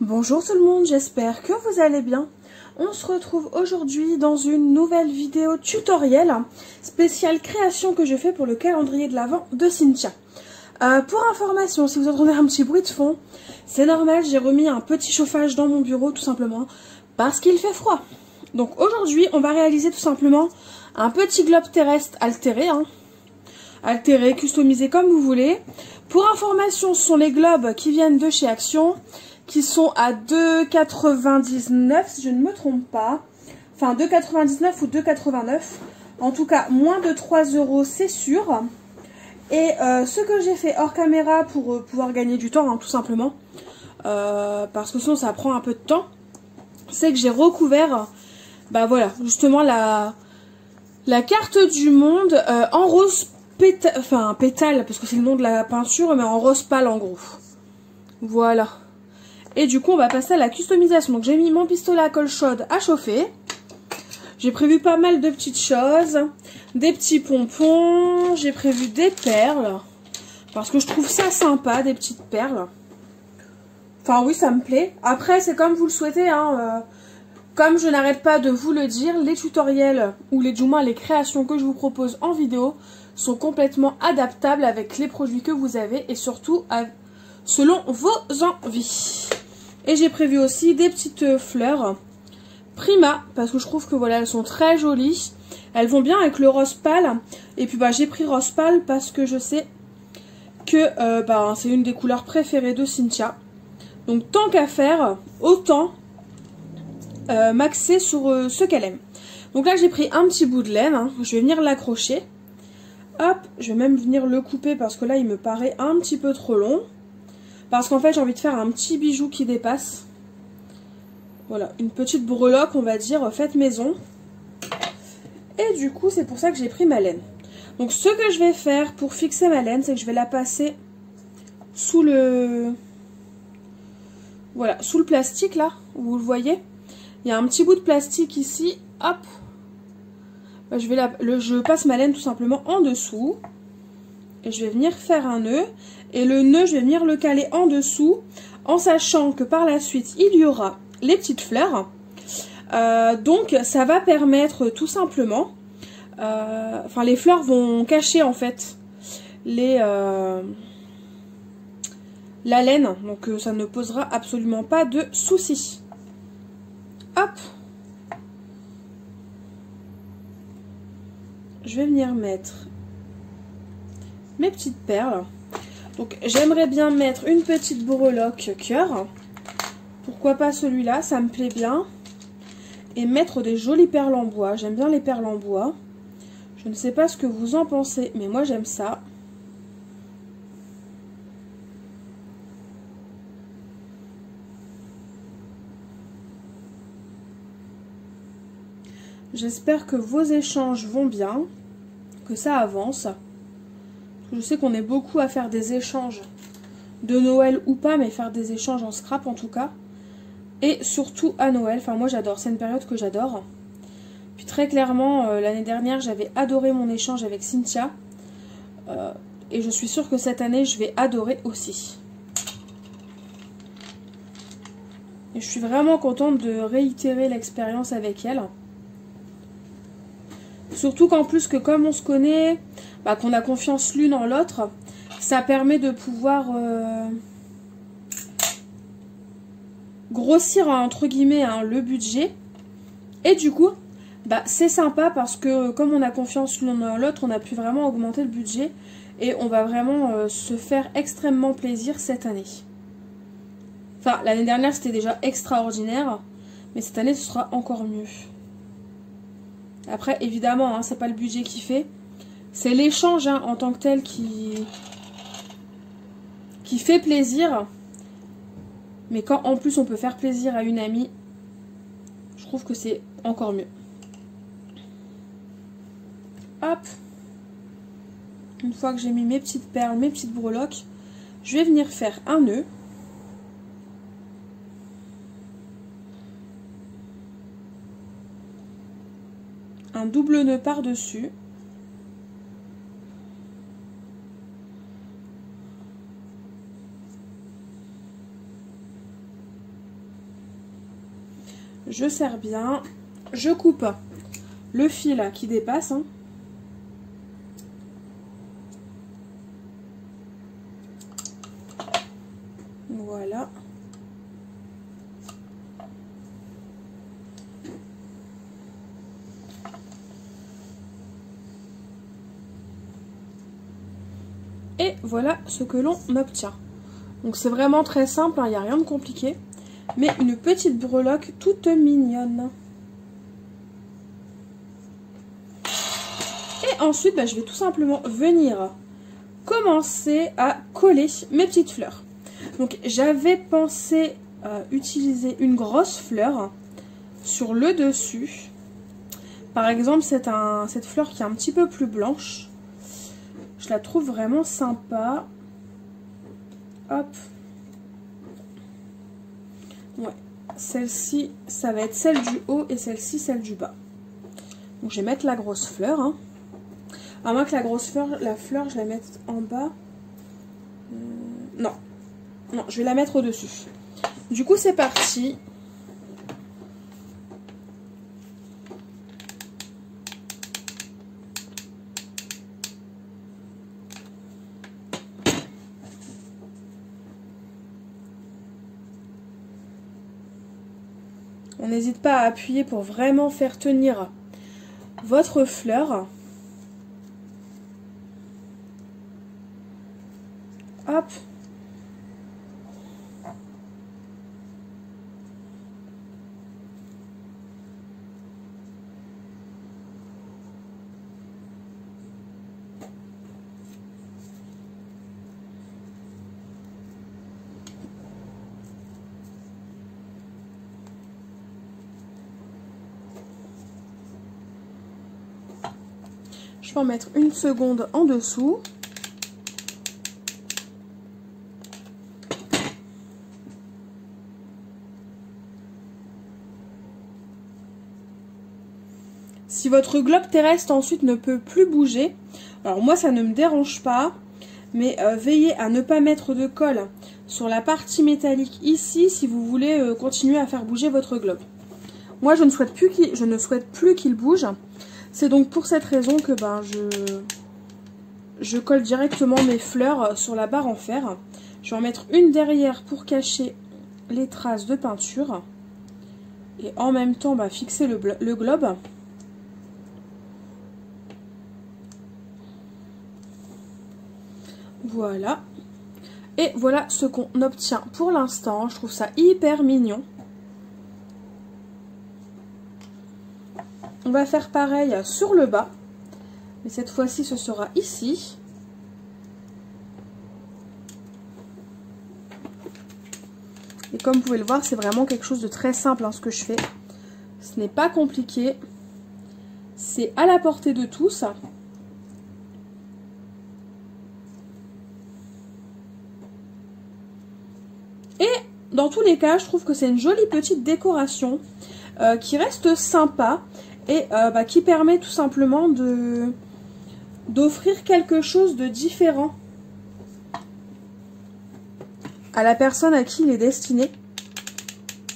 Bonjour tout le monde, j'espère que vous allez bien. On se retrouve aujourd'hui dans une nouvelle vidéo tutoriel spéciale création que je fais pour le calendrier de l'Avent de Cynthia. Pour information, si vous entendez un petit bruit de fond, c'est normal, j'ai remis un petit chauffage dans mon bureau tout simplement parce qu'il fait froid. Donc aujourd'hui, on va réaliser tout simplement un petit globe terrestre altéré, altéré, customisé comme vous voulez. Pour information, ce sont les globes qui viennent de chez Action, qui sont à 2,99 si je ne me trompe pas. Enfin 2,99 ou 2,89. En tout cas, moins de 3 € c'est sûr. Et ce que j'ai fait hors caméra pour pouvoir gagner du temps, tout simplement, parce que sinon ça prend un peu de temps, c'est que j'ai recouvert, voilà, justement la carte du monde en rose pétale, parce que c'est le nom de la peinture, mais en rose pâle en gros. Voilà. Et du coup, on va passer à la customisation. Donc, j'ai mis mon pistolet à colle chaude à chauffer. J'ai prévu pas mal de petites choses. Des petits pompons. J'ai prévu des perles. Parce que je trouve ça sympa, des petites perles. Enfin, oui, ça me plaît. Après, c'est comme vous le souhaitez. Comme je n'arrête pas de vous le dire, les tutoriels, ou du moins les créations que je vous propose en vidéo, sont complètement adaptables avec les produits que vous avez. Et surtout, selon vos envies. Et j'ai prévu aussi des petites fleurs Prima, parce que je trouve que voilà, elles sont très jolies. Elles vont bien avec le rose pâle. Et puis j'ai pris rose pâle parce que je sais que c'est une des couleurs préférées de Cynthia. Donc tant qu'à faire, autant m'axer sur ce qu'elle aime. Donc là j'ai pris un petit bout de laine, je vais venir l'accrocher. Hop, je vais même venir le couper parce que là il me paraît un petit peu trop long. Parce qu'en fait, j'ai envie de faire un petit bijou qui dépasse. Voilà, une petite breloque, on va dire, faite maison. Et du coup, c'est pour ça que j'ai pris ma laine. Donc, ce que je vais faire pour fixer ma laine, c'est que je vais la passer sous le... Voilà, sous le plastique, là, vous le voyez. Il y a un petit bout de plastique ici. Hop. Je passe ma laine tout simplement en dessous. Et je vais venir faire un nœud. Et le nœud, je vais venir le caler en dessous, en sachant que par la suite, il y aura les petites fleurs. Donc, ça va permettre tout simplement... les fleurs vont cacher, en fait, la laine. Donc, ça ne posera absolument pas de soucis. Hop. Je vais venir mettre mes petites perles. Donc j'aimerais bien mettre une petite breloque cœur. Pourquoi pas celui-là, ça me plaît bien. Et mettre des jolies perles en bois. J'aime bien les perles en bois. Je ne sais pas ce que vous en pensez, mais moi j'aime ça. J'espère que vos échanges vont bien, que ça avance. Je sais qu'on est beaucoup à faire des échanges de Noël ou pas, mais faire des échanges en scrap en tout cas. Et surtout à Noël, enfin moi j'adore, c'est une période que j'adore. Puis très clairement, l'année dernière j'avais adoré mon échange avec Cynthia. Et je suis sûre que cette année je vais adorer aussi. Et je suis vraiment contente de réitérer l'expérience avec elle. Surtout qu'en plus que comme on se connaît, qu'on a confiance l'une en l'autre, ça permet de pouvoir grossir entre guillemets le budget. Et du coup, c'est sympa parce que comme on a confiance l'une en l'autre, on a pu vraiment augmenter le budget. Et on va vraiment se faire extrêmement plaisir cette année. Enfin, l'année dernière c'était déjà extraordinaire, mais cette année ce sera encore mieux. Après, évidemment, c'est pas le budget qui fait. C'est l'échange en tant que tel qui fait plaisir. Mais quand en plus on peut faire plaisir à une amie, je trouve que c'est encore mieux. Hop. Une fois que j'ai mis mes petites perles, mes petites breloques, je vais venir faire un nœud. Un double nœud par-dessus. Je serre bien. Je coupe le fil qui dépasse. Hein. Voilà. Et voilà ce que l'on obtient. Donc c'est vraiment très simple, il n'y a rien de compliqué. Mais une petite breloque toute mignonne. Et ensuite, je vais tout simplement venir commencer à coller mes petites fleurs. Donc j'avais pensé utiliser une grosse fleur sur le dessus. Par exemple, cette fleur qui est un petit peu plus blanche. Je la trouve vraiment sympa. Hop. Ouais. Celle-ci, ça va être celle du haut et celle-ci, celle du bas. Donc, je vais mettre la grosse fleur. Hein. À moins que la grosse fleur, je la mette en bas. Non. Non, je vais la mettre au-dessus. Du coup, c'est parti. On n'hésite pas à appuyer pour vraiment faire tenir votre fleur. Hop. Je vais en mettre une seconde en dessous. Si votre globe terrestre ensuite ne peut plus bouger, alors moi ça ne me dérange pas, mais veillez à ne pas mettre de colle sur la partie métallique ici si vous voulez continuer à faire bouger votre globe. Moi je ne souhaite plus qu'il bouge. C'est donc pour cette raison que je colle directement mes fleurs sur la barre en fer. Je vais en mettre une derrière pour cacher les traces de peinture. Et en même temps fixer le globe. Voilà. Et voilà ce qu'on obtient pour l'instant. Je trouve ça hyper mignon. On va faire pareil sur le bas. Mais cette fois-ci, ce sera ici. Et comme vous pouvez le voir, c'est vraiment quelque chose de très simple ce que je fais. Ce n'est pas compliqué. C'est à la portée de tous. Et dans tous les cas, je trouve que c'est une jolie petite décoration qui reste sympa. Et qui permet tout simplement d'offrir quelque chose de différent à la personne à qui il est destiné.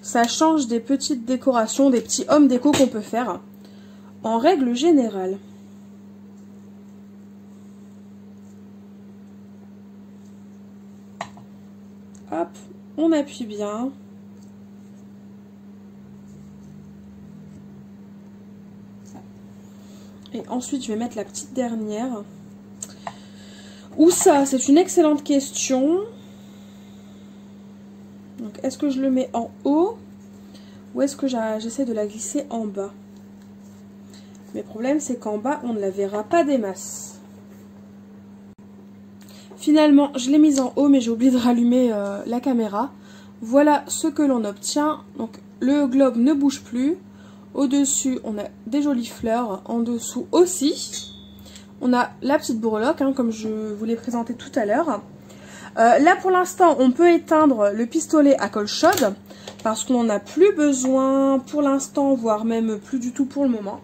Ça change des petites décorations, des petits hommes déco qu'on peut faire en règle générale. Hop, on appuie bien. Et ensuite, je vais mettre la petite dernière. Où ça? C'est une excellente question. Donc, est-ce que je le mets en haut ou est-ce que j'essaie de la glisser en bas? Mais le problème, c'est qu'en bas, on ne la verra pas des masses. Finalement, je l'ai mise en haut, mais j'ai oublié de rallumer la caméra. Voilà ce que l'on obtient. Donc, le globe ne bouge plus. Au-dessus, on a des jolies fleurs. En dessous aussi. On a la petite breloque, comme je vous l'ai présenté tout à l'heure. Là, pour l'instant, on peut éteindre le pistolet à colle chaude. Parce qu'on n'en a plus besoin pour l'instant, voire même plus du tout pour le moment.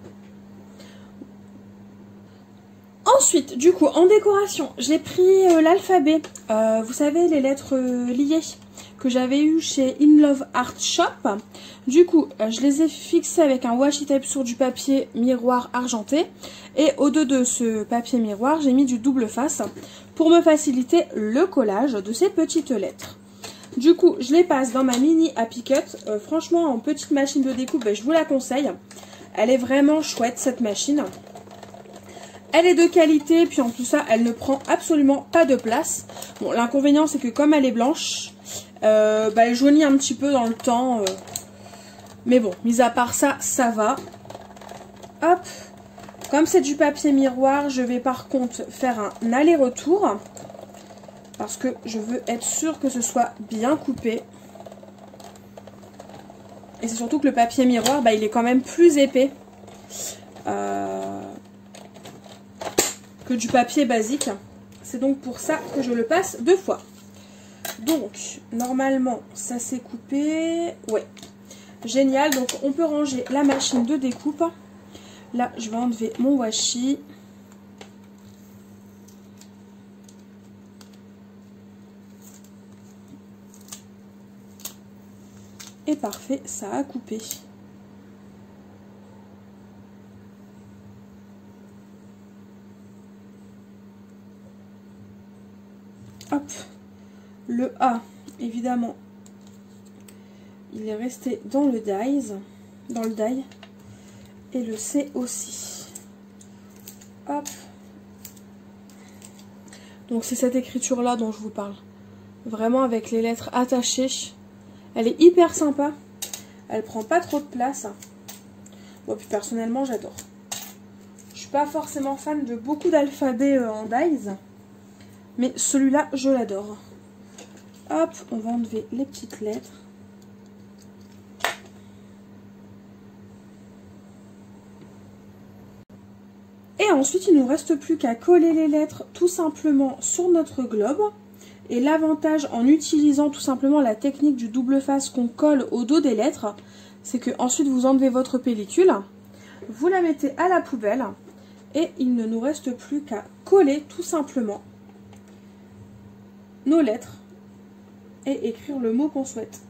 Ensuite, du coup, en décoration, j'ai pris l'alphabet. Vous savez, les lettres liées que j'avais eu chez In Love Art Shop. Du coup, je les ai fixés avec un washi tape sur du papier miroir argenté. Et au dos de ce papier miroir, j'ai mis du double face pour me faciliter le collage de ces petites lettres. Du coup, je les passe dans ma mini Happy Cut. Franchement, en petite machine de découpe, je vous la conseille. Elle est vraiment chouette, cette machine. Elle est de qualité, puis en tout ça, elle ne prend absolument pas de place. Bon, l'inconvénient, c'est que comme elle est blanche, elle jaunit un petit peu dans le temps. Mais bon, mis à part ça, ça va. Hop. Comme c'est du papier miroir, je vais par contre faire un aller-retour. Parce que je veux être sûre que ce soit bien coupé. Et c'est surtout que le papier miroir, il est quand même plus épais que du papier basique. C'est donc pour ça que je le passe 2 fois. Donc, normalement, ça s'est coupé. Ouais, génial. Donc, on peut ranger la machine de découpe. Là, je vais enlever mon washi. Et parfait, ça a coupé. Hop, le A, évidemment, il est resté dans le die, et le C aussi. Hop. Donc c'est cette écriture-là dont je vous parle. Vraiment avec les lettres attachées. Elle est hyper sympa. Elle prend pas trop de place. Bon, puis personnellement, j'adore. Je suis pas forcément fan de beaucoup d'alphabets en dies. Mais celui-là, je l'adore. Hop, on va enlever les petites lettres. Et ensuite, il ne nous reste plus qu'à coller les lettres tout simplement sur notre globe. Et l'avantage en utilisant tout simplement la technique du double face qu'on colle au dos des lettres, c'est que ensuite vous enlevez votre pellicule, vous la mettez à la poubelle et il ne nous reste plus qu'à coller tout simplement nos lettres et écrire le mot qu'on souhaite.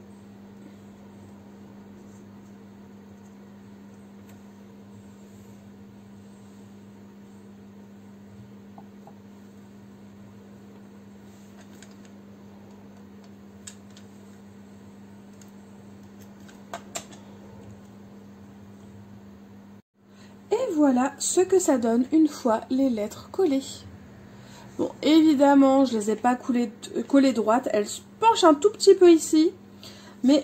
Et voilà ce que ça donne une fois les lettres collées. Bon, évidemment, je ne les ai pas collées droites. Elles se penchent un tout petit peu ici. Mais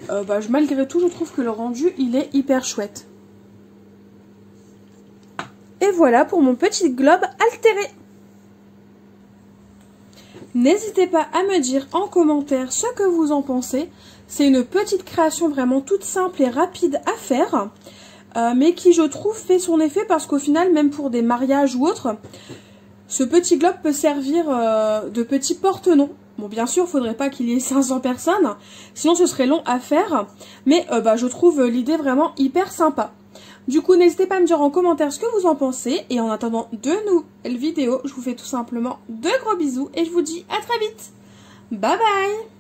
malgré tout, je trouve que le rendu, il est hyper chouette. Et voilà pour mon petit globe altéré. N'hésitez pas à me dire en commentaire ce que vous en pensez. C'est une petite création vraiment toute simple et rapide à faire. Mais qui, je trouve, fait son effet parce qu'au final, même pour des mariages ou autres, ce petit globe peut servir de petit porte-nom. Bon, bien sûr, il ne faudrait pas qu'il y ait 500 personnes, sinon ce serait long à faire. Mais je trouve l'idée vraiment hyper sympa. Du coup, n'hésitez pas à me dire en commentaire ce que vous en pensez. Et en attendant de nouvelles vidéos, je vous fais tout simplement de gros bisous et je vous dis à très vite. Bye bye!